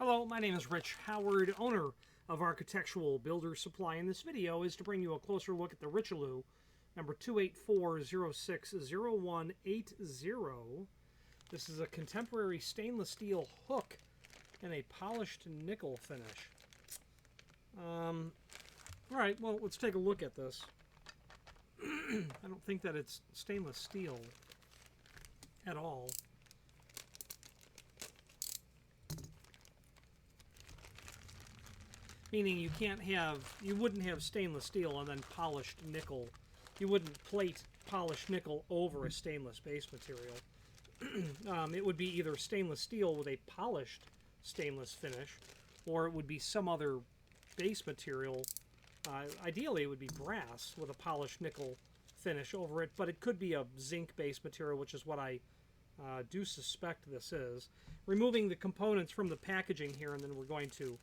Hello, my name is Rich Howard, owner of Architectural Builder Supply, and this video is to bring you a closer look at the Richelieu number 284060180. This is a contemporary stainless steel hook in a polished nickel finish. Alright, well, let's take a look at this. I don't think that it's stainless steel at all. Meaning you wouldn't have stainless steel and then polished nickel. You wouldn't plate polished nickel over a stainless base material. It would be either stainless steel with a polished stainless finish, or it would be some other base material. Ideally, it would be brass with a polished nickel finish over it, but it could be a zinc base material, which is what I do suspect this is. Removing the components from the packaging here, and then we're going to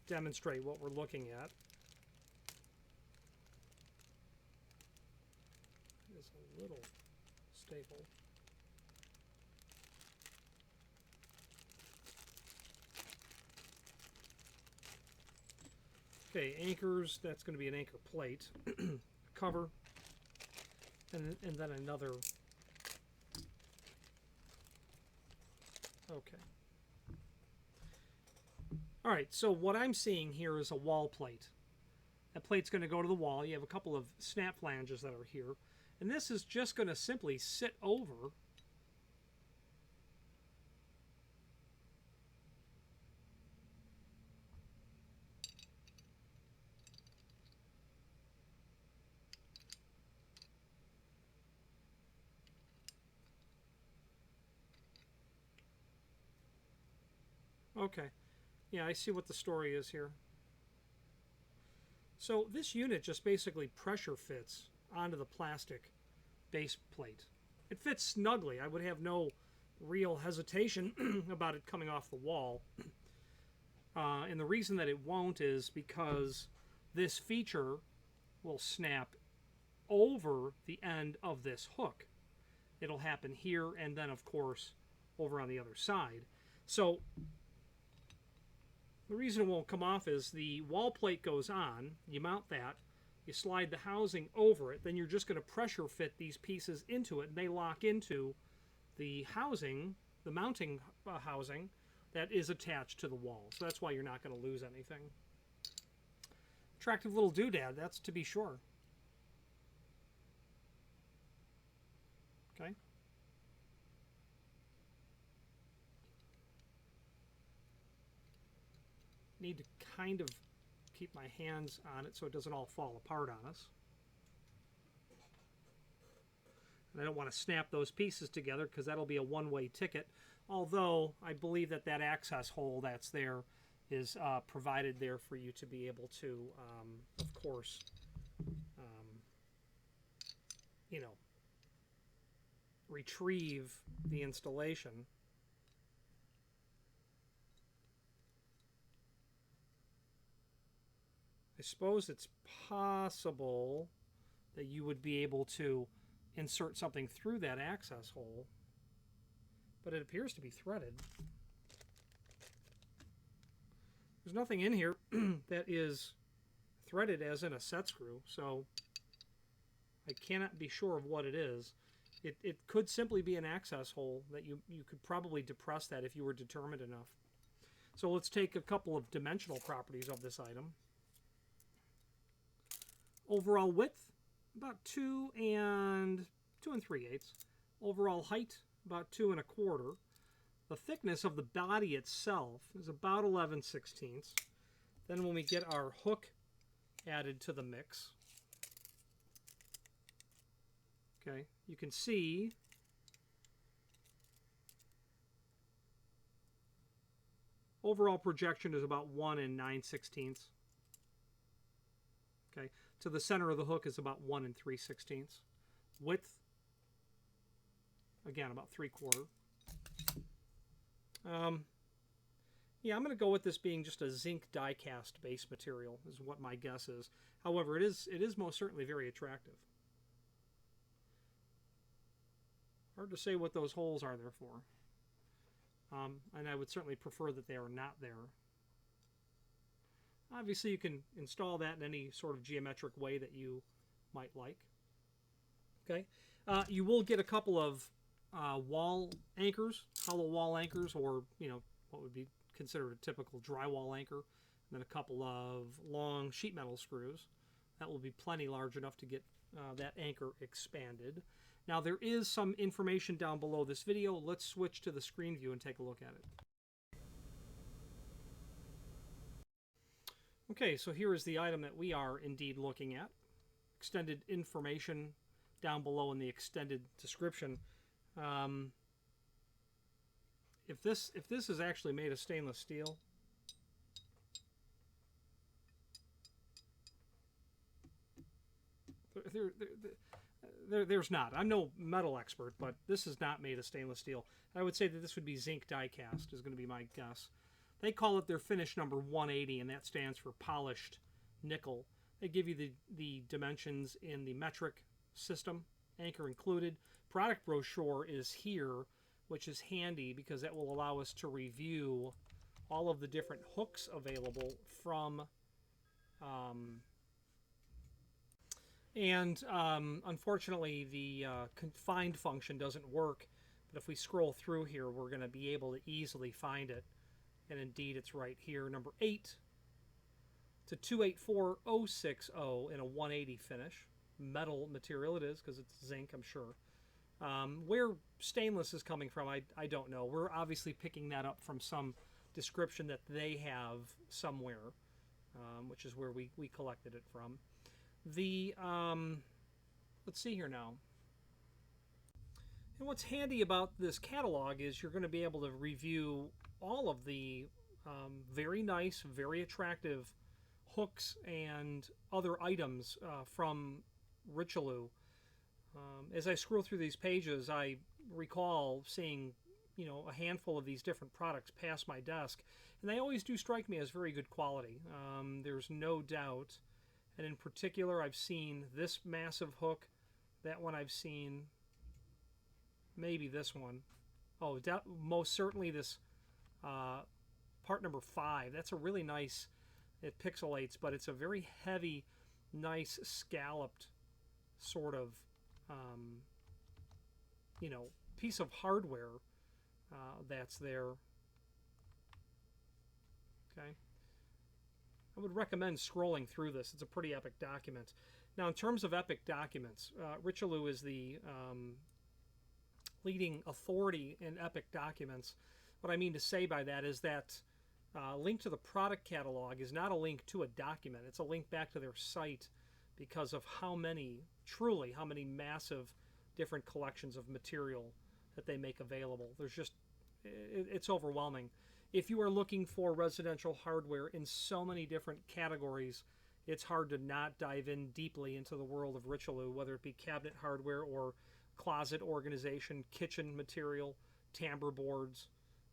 demonstrate what we're looking at. It's a little staple. Okay, anchors, that's going to be an anchor plate. Cover, and then another. Okay. Alright, so what I'm seeing here is a wall plate. That plate's going to go to the wall. You have a couple of snap flanges that are here. And this is just going to simply sit over Okay. Yeah, I see what the story is here. So this unit just basically pressure fits onto the plastic base plate. It fits snugly. I would have no real hesitation about it coming off the wall. And the reason that it won't is because this feature will snap over the end of this hook. It'll happen here and then, of course, over on the other side. So the reason it won't come off is the wall plate goes on, you mount that, you slide the housing over it, then you're just going to pressure fit these pieces into it, and they lock into the housing, the mounting housing, that is attached to the wall. So that's why you're not going to lose anything. Attractive little doodad, that's to be sure. Okay. Need to kind of keep my hands on it so it doesn't all fall apart on us. And I don't want to snap those pieces together because that'll be a one-way ticket. Although I believe that that access hole that's there is provided there for you to be able to, of course, you know, retrieve the installation. I suppose it's possible that you would be able to insert something through that access hole, but it appears to be threaded. There's nothing in here that is threaded as in a set screw, so I cannot be sure of what it is. It could simply be an access hole that you could probably depress that if you were determined enough. So let's take a couple of dimensional properties of this item. Overall width, about 2 3/8. Overall height, about 2 1/4. The thickness of the body itself is about 11/16. Then when we get our hook added to the mix, okay, you can see overall projection is about 1 9/16. Okay, to the center of the hook is about 1 3/16. Width, again, about 3/4. Yeah, I'm going to go with this being just a zinc die-cast base material, is what my guess is. However, it is most certainly very attractive. Hard to say what those holes are there for. and I would certainly prefer that they are not there. Obviously, you can install that in any sort of geometric way that you might like. Okay, you will get a couple of wall anchors, hollow wall anchors, or what would be considered a typical drywall anchor, and then a couple of long sheet metal screws. That will be plenty large enough to get that anchor expanded. Now there is some information down below this video. Let's switch to the screen view and take a look at it. Okay, so here is the item that we are indeed looking at. Extended information down below in the extended description. If this is actually made of stainless steel, there's not. I'm no metal expert, but this is not made of stainless steel. I would say that this would be zinc die cast is going to be my guess. They call it their finish number 180, and that stands for polished nickel. They give you the dimensions in the metric system, anchor included. Product brochure is here, which is handy because that will allow us to review all of the different hooks available from unfortunately the find function doesn't work, but if we scroll through here we're going to be able to easily find it, and indeed it's right here, number 8 to 284060 in a 180 finish. Metal material it is because it's zinc, I'm sure. Where stainless is coming from, I don't know. We're obviously picking that up from some description that they have somewhere, which is where we collected it from. The let's see here now. And what's handy about this catalog is you're going to be able to review all of the very nice, very attractive hooks and other items from Richelieu. As I scroll through these pages, I recall seeing, a handful of these different products pass my desk, and they always do strike me as very good quality. There's no doubt. And in particular, I've seen this massive hook, that one I've seen, maybe this one. Oh, most certainly this part number 5. That's a really nice, it pixelates, but it's a very heavy, nice scalloped sort of piece of hardware that's there. Okay, I would recommend scrolling through this. It's a pretty epic document. Now, in terms of epic documents, Richelieu is the leading authority in epic documents. What I mean to say by that is that link to the product catalog is not a link to a document. It's a link back to their site because of how many massive different collections of material that they make available. There's just, it's overwhelming. If you are looking for residential hardware in so many different categories, it's hard to not dive in deeply into the world of Richelieu, whether it be cabinet hardware or closet organization, kitchen material, timbre boards,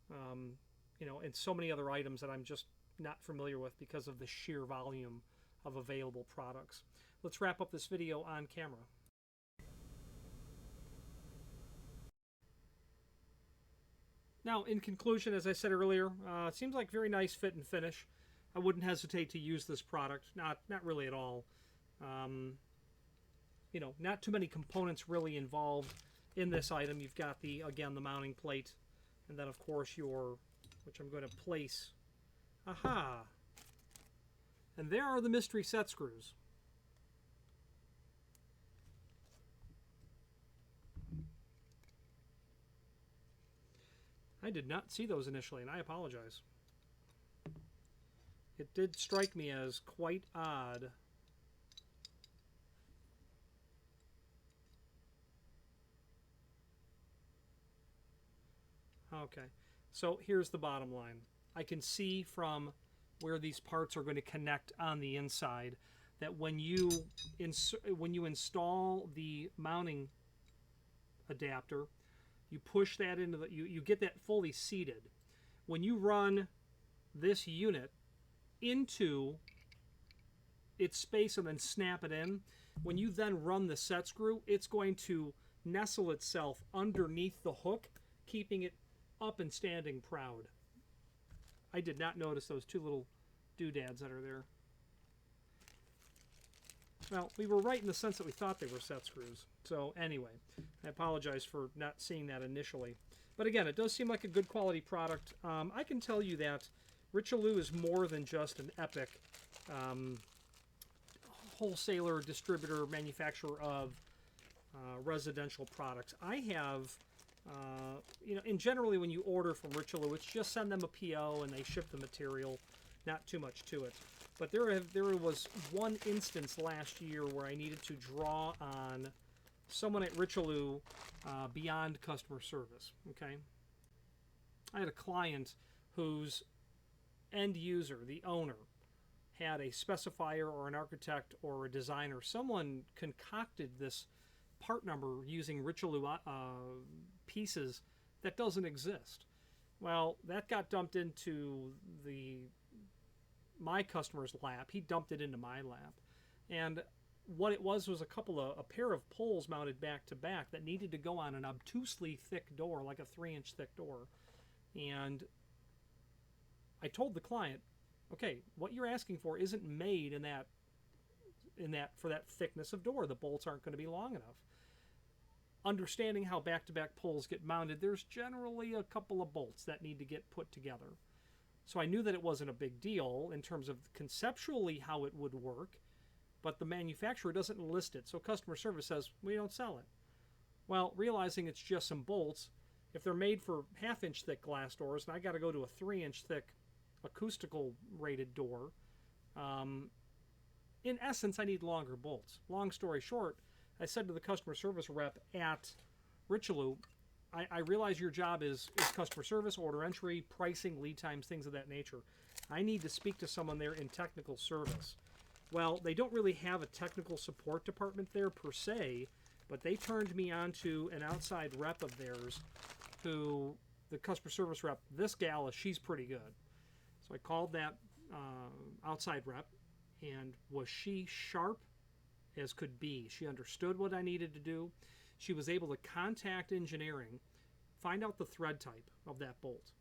and so many other items that I'm just not familiar with because of the sheer volume of available products. Let's wrap up this video on camera. Now, in conclusion, as I said earlier, it seems like very nice fit and finish. I wouldn't hesitate to use this product, not really at all. Not too many components really involved in this item. You've got the mounting plate, and then of course which I'm going to place. Aha! And there are the mystery set screws. I did not see those initially, and I apologize. It did strike me as quite odd. Okay, so here's the bottom line. I can see from where these parts are going to connect on the inside that when you install the mounting adapter, you push that into you get that fully seated. When you run this unit into its space and then snap it in, when you then run the set screw, it's going to nestle itself underneath the hook, keeping it up and standing proud. I did not notice those two little doodads that are there. Well, we were right in the sense that we thought they were set screws. So anyway, I apologize for not seeing that initially. But again, it does seem like a good quality product. I can tell you that Richelieu is more than just an epic wholesaler, distributor, manufacturer of residential products. I have, and generally when you order from Richelieu, it's just send them a PO and they ship the material, not too much to it. But there was one instance last year where I needed to draw on someone at Richelieu beyond customer service, okay? I had a client whose end user, the owner, had a specifier or an architect or a designer. Someone concocted this part number using Richelieu pieces that doesn't exist. Well, that got dumped into my customer's lap. He dumped it into my lap. And what it was a pair of poles mounted back to back that needed to go on an obtusely thick door, like a 3-inch thick door. And I told the client, okay, what you're asking for isn't made for that thickness of door. The bolts aren't going to be long enough. Understanding how back-to-back poles get mounted, there's generally a couple of bolts that need to get put together. So I knew that it wasn't a big deal in terms of conceptually how it would work, but the manufacturer doesn't list it. So customer service says, we don't sell it. Well, realizing it's just some bolts, if they're made for 1/2-inch thick glass doors, and I got to go to a 3-inch thick acoustical rated door, in essence, I need longer bolts. Long story short, I said to the customer service rep at Richelieu, I realize your job is customer service, order entry, pricing, lead times, things of that nature. I need to speak to someone there in technical service. Well, they don't really have a technical support department there per se, but they turned me on to an outside rep of theirs who, the customer service rep, this gal, she's pretty good. So I called that outside rep, and was she sharp as could be. She understood what I needed to do. She was able to contact engineering, find out the thread type of that bolt.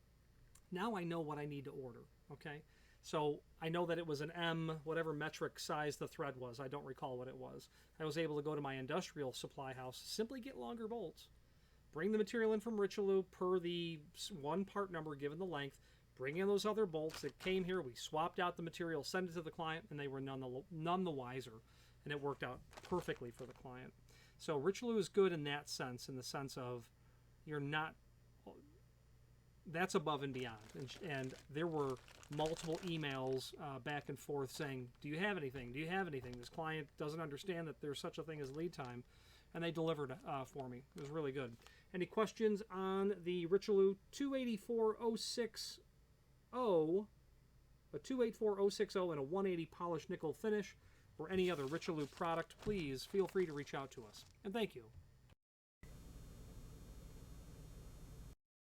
Now I know what I need to order, okay? So I know that it was an M, whatever metric size the thread was. I don't recall what it was. I was able to go to my industrial supply house, simply get longer bolts, bring the material in from Richelieu per the one part number given the length, bring in those other bolts that came here. We swapped out the material, sent it to the client, and they were none the wiser. And it worked out perfectly for the client. So Richelieu is good in that sense, in the sense of you're not, that's above and beyond. And there were multiple emails back and forth saying, do you have anything? Do you have anything? This client doesn't understand that there's such a thing as lead time. And they delivered for me. It was really good. Any questions on the Richelieu 284060, a 284060 and a 180 polished nickel finish, or any other Richelieu product, please feel free to reach out to us. And thank you.